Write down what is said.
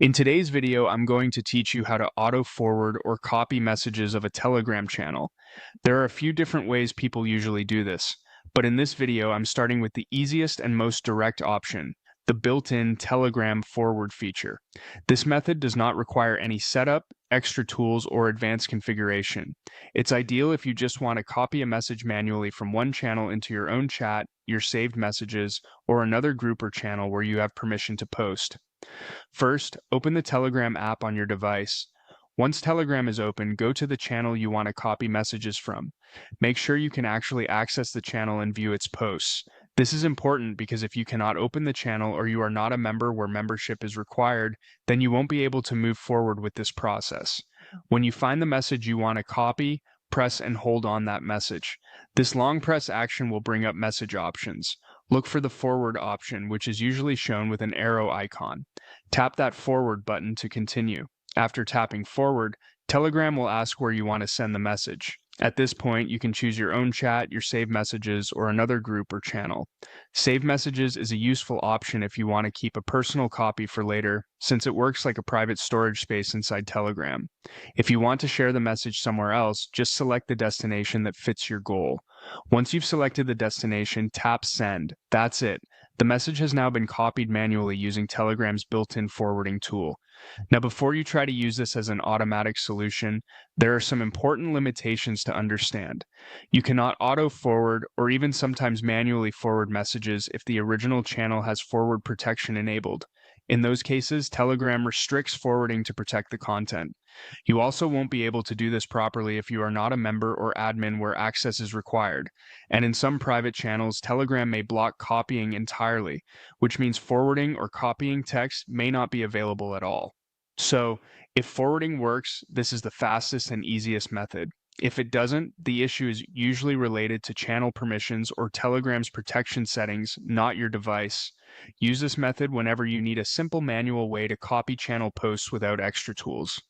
In today's video, I'm going to teach you how to auto-forward or copy messages of a Telegram channel. There are a few different ways people usually do this, but in this video, I'm starting with the easiest and most direct option, the built-in Telegram forward feature. This method does not require any setup, extra tools, or advanced configuration. It's ideal if you just want to copy a message manually from one channel into your own chat, your saved messages, or another group or channel where you have permission to post. First, open the Telegram app on your device. Once Telegram is open, go to the channel you want to copy messages from. Make sure you can actually access the channel and view its posts. This is important because if you cannot open the channel or you are not a member where membership is required, then you won't be able to move forward with this process. When you find the message you want to copy, press and hold on that message. This long press action will bring up message options. Look for the forward option, which is usually shown with an arrow icon. Tap that forward button to continue. After tapping forward, Telegram will ask where you want to send the message. At this point, you can choose your own chat, your saved messages, or another group or channel. Saved messages is a useful option if you want to keep a personal copy for later, since it works like a private storage space inside Telegram. If you want to share the message somewhere else, just select the destination that fits your goal. Once you've selected the destination, tap send. That's it. The message has now been copied manually using Telegram's built-in forwarding tool. Now, before you try to use this as an automatic solution, there are some important limitations to understand. You cannot auto-forward or even sometimes manually forward messages if the original channel has forward protection enabled. In those cases, Telegram restricts forwarding to protect the content. You also won't be able to do this properly if you are not a member or admin where access is required. And in some private channels, Telegram may block copying entirely, which means forwarding or copying text may not be available at all. So, if forwarding works, this is the fastest and easiest method. If it doesn't, the issue is usually related to channel permissions or Telegram's protection settings, not your device. Use this method whenever you need a simple manual way to copy channel posts without extra tools.